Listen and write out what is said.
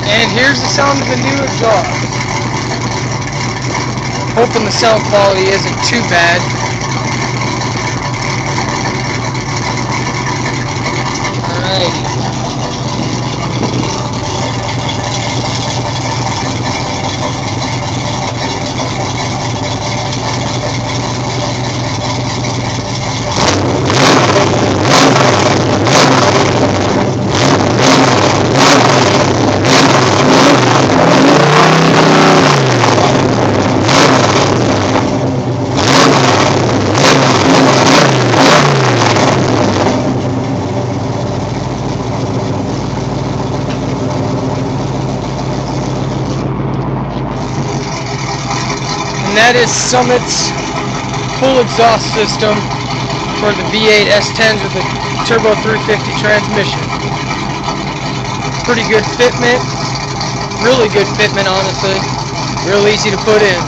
And here's the sound of the new exhaust. Hoping the sound quality isn't too bad. Alrighty. And that is Summit's full exhaust system for the V8 S10s with the Turbo 350 transmission. Pretty good fitment, really good fitment honestly, real easy to put in.